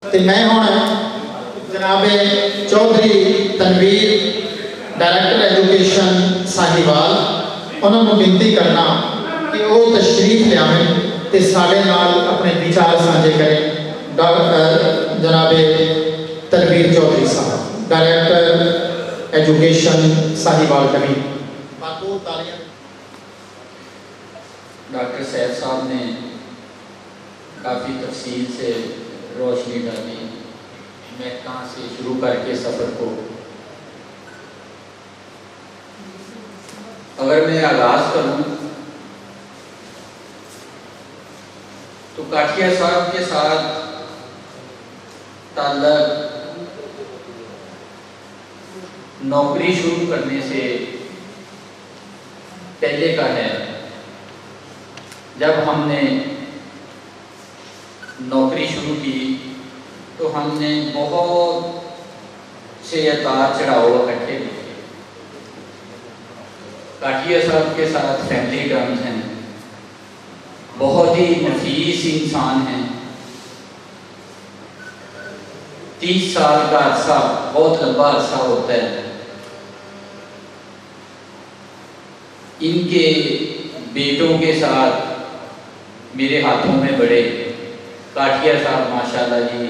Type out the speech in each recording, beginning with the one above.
ਤੇ ਮੈਂ ਹੁਣ ਜਨਾਬੇ ਚੌਧਰੀ ਤਨਵੀਰ ਡਾਇਰੈਕਟਰ ਐਜੂਕੇਸ਼ਨ ਸਾਹੀਵਾਲ ਉਹਨਾਂ ਨੂੰ ਬੇਨਤੀ ਕਰਨਾ ਕਿ ਉਹ ਤਸ਼ਰੀਫ ਲਿਆਵਣ ਤੇ ਸਾਡੇ ਨਾਲ ਆਪਣੇ ਵਿਚਾਰ ਸਾਂਝੇ ਕਰੇ। ਜਨਾਬੇ ਤਨਵੀਰ ਚੌਧਰੀ ਸਾਹਿਬ डायरेक्टर एजुकेशन साहिवाल कमी। डॉक्टर सैफ साहब ने काफ़ी तफसील से रोशनी डाली। मैं कहाँ से शुरू करके सफ़र को अगर मैं आगाज़ करूँ तो काठिया साहब के साथ ताल्लुक़ नौकरी शुरू करने से पहले का है। जब हमने नौकरी शुरू की तो हमने बहुत से उतार चढ़ाव इकट्ठे किए। काठिया साहब के साथ फैमिली टर्म्स हैं, बहुत ही नफीस इंसान हैं। 30 साल का अरसा बहुत लंबा अरसा होता है। इनके बेटों के साथ मेरे हाथों में बड़े काठिया साहब माशाल्लाह जी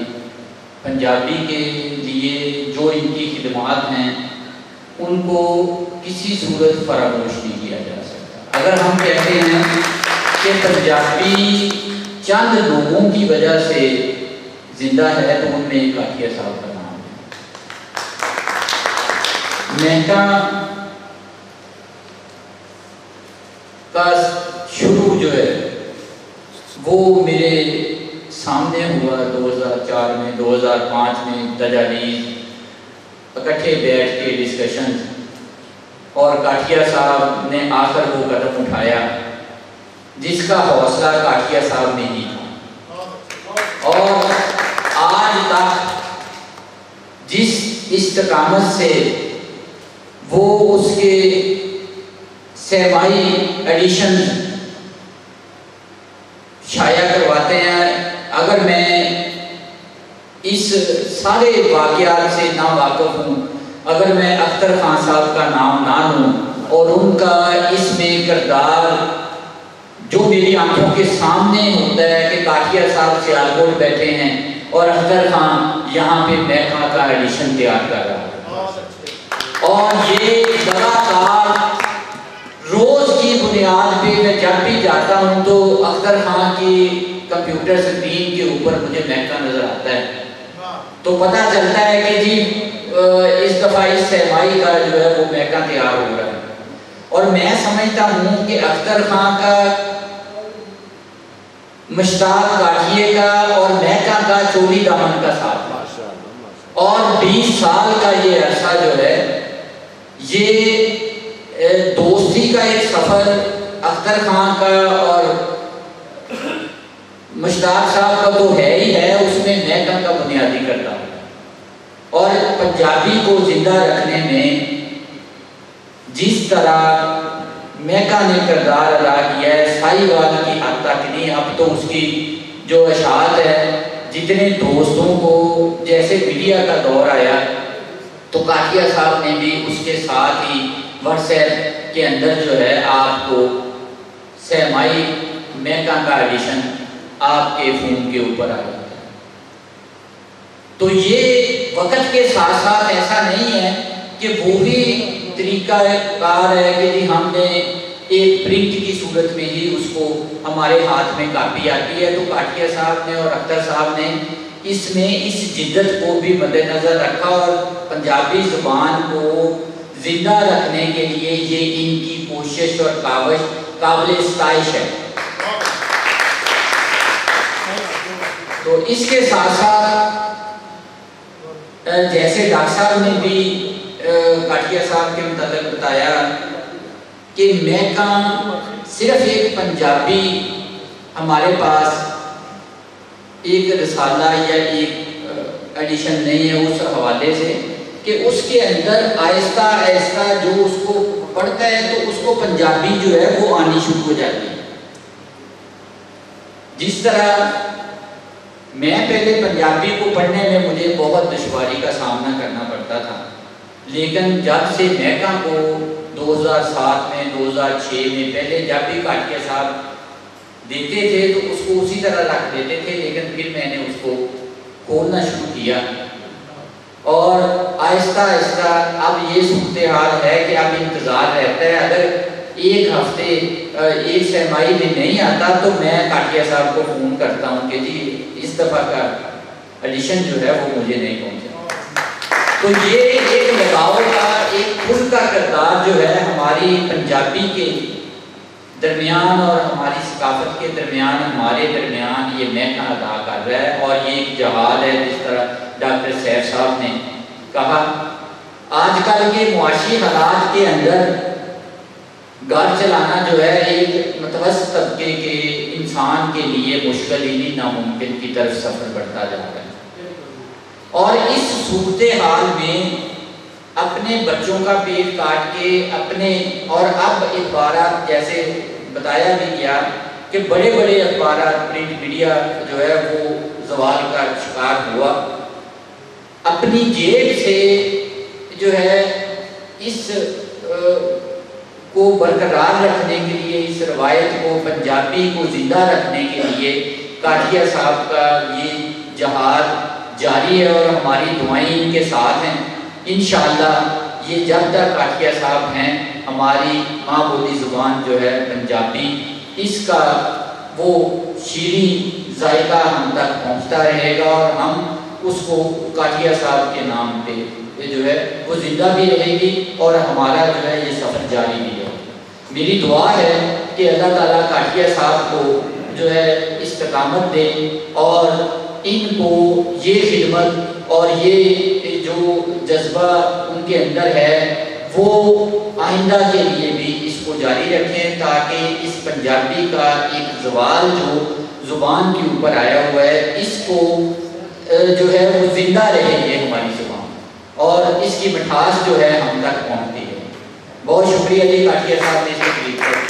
पंजाबी के लिए जो इनकी खिदमात हैं उनको किसी सूरत फरामोश नहीं किया जा सकता। अगर हम कहते हैं कि पंजाबी चंद लोगों की वजह से जिंदा है तो उनमें काठिया साहब का नाम है। महका का शुरू जो है वो मेरे सामने हुआ 2004 में, 2005 में तजावीज़ इकट्ठे बैठ के डिस्कशन, और काठिया साहब ने आकर वो कदम उठाया जिसका हौसला काठिया साहब ने ही था। और आज तक जिस इस्तकामत से वो उसके सहमाई एडिशन शाया करवाते हैं, अगर मैं इस सारे वाक़यात से ना वाक़िफ़ हूँ, अगर मैं अख्तर खान साहब का नाम ना लूँ और उनका इसमें किरदार जो मेरी आंखों के सामने होता है कि काठिया साहब सियालकोट बैठे हैं और अख्तर खान यहाँ पे महका का एडिशन तैयार कर रहा है, और ये लगातार रोज की बुनियाद पे मैं जब भी जाता हूँ तो अख्तर खान की कंप्यूटर स्क्रीन के ऊपर मुझे महका नजर आता है, तो पता चलता है कि जी इस दफ़ा इस सहमाई का जो है वो महका तैयार हो रहा है। और मैं समझता हूँ कि अख्तर खान का, मुश्ताक काठिए का और महका का चोली दामन का साथ था, और 20 साल का ये अरसा जो है ये दोस्ती का एक सफ़र अख्तर खान का और मुश्ताक साहब का तो है ही है, उसमें महका का बुनियादी किरदार और पंजाबी को जिंदा रखने में जिस तरह महका ने किरदार अदा किया है, साहिवाल की हद तक नहीं। अब तो उसकी जो अशात है, जितने दोस्तों को, जैसे मीडिया का दौर आया तो काठिया साहब ने भी उसके साथ ही व्हाट्सएप के अंदर जो है आपको सहमाई महका का एडिशन आपके फ़ोन के ऊपर आ जाता है। तो ये वक्त के साथ साथ ऐसा नहीं है कि वो ही तरीका कार है कि जी हमने एक प्रिंट की सूरत में ही उसको हमारे हाथ में कापी आती है। तो काठिया साहब ने और अख्तर साहब ने इसमें इस जिद्दत को भी मद्देनज़र रखा और पंजाबी ज़ुबान को जिंदा रखने के लिए ये इनकी कोशिश और काविश काबिल सताइश है। तो इसके साथ साथ जैसे डॉक्टर साहब ने भी काठिया साहब के मुताबिक बताया कि महका सिर्फ एक पंजाबी, हमारे पास एक रिसाला या एक एडिशन नहीं है उस हवाले से कि उसके अंदर आहिस्ता आहिस्ता जो उसको पढ़ता है तो उसको पंजाबी जो है वो आनी शुरू हो जाती है। जिस तरह میں پہلے پنجابی کو پڑھنے میں مجھے بہت دشواری کا سامنا کرنا پڑتا تھا، لیکن جب سے میکا کو 2007 میں 2006 میں پہلے جب بھی کاٹیا صاحب دیتے تھے تو اس کو اسی طرح رکھ دیتے تھے، لیکن پھر میں نے اس کو کھولنا شروع کیا اور آہستہ آہستہ اب یہ صورتحال ہے کہ اب انتظار رہتا ہے، اگر ایک ہفتے ایک سرمائی میں نہیں آتا تو میں کاٹیا صاحب کو فون کرتا ہوں کہ جی اس دفعہ کا ایڈیشن جو ہے وہ مجھے نہیں پہنچا۔ تو یہ ایک لگاؤ کا ایک کھل کا کردار جو ہے ہماری پنجابی کے درمیان اور ہماری ثقافت کے درمیان، ہمارے درمیان یہ محکمہ ادا کر رہا ہے، اور یہ ایک جہاد ہے جس طرح ڈاکٹر سیف صاحب نے کہا۔ آج کل کے معاشی حالات کے اندر گھر چلانا جو ہے ایک متوسط طبقے کے انسان کے لیے مشکل ہی نہیں ناممکن کی طرف سفر بڑھتا جا رہا ہے، اور اس صورتحال میں اپنے بچوں کا پیٹ کاٹ کے اپنے، اور اب اخبارات جیسے بتایا بھی گیا کہ بڑے بڑے اخبارات پرنٹ میڈیا جو ہے وہ زوال کا شکار ہوا، اپنی جیب سے جو ہے اس کو برقرار رکھنے کے لیے، اس روایت کو پنجابی کو زندہ رکھنے کے لیے کاٹیا صاحب کا یہ جہاد جاری ہے، اور ہماری دعائیں ان کے ساتھ ہیں۔ انشاءاللہ یہ جب تک کاٹیا صاحب ہیں ہماری ماں بولی زبان جو ہے پنجابی، اس کا وہ شیریں ذائقہ ہم تک پہنچتا رہے گا، اور ہم اس کو کاٹیا صاحب کے نام پہ جو ہے وہ زندہ بھی رہے گی، اور ہمارا جو ہے یہ سفر جاری بھی ہے۔ میری دعا ہے کہ اللہ تعالیٰ کاٹیا صاحب کو جو ہے استقامت دے، اور ان کو یہ خدمت اور یہ جو جذبہ ان کے اندر ہے وہ آئندہ کے لیے بھی اس کو جاری رکھیں، تاکہ اس پنجابی کا ایک زوال جو زبان کے اوپر آیا ہوا ہے اس کو جو ہے وہ زندہ رہے یہ ہماری زبان، اور اس کی مٹھاس جو ہے ہم تک پہنچتی ہے۔ بہت شکریہ جی کاٹیا صاحب نے اس کو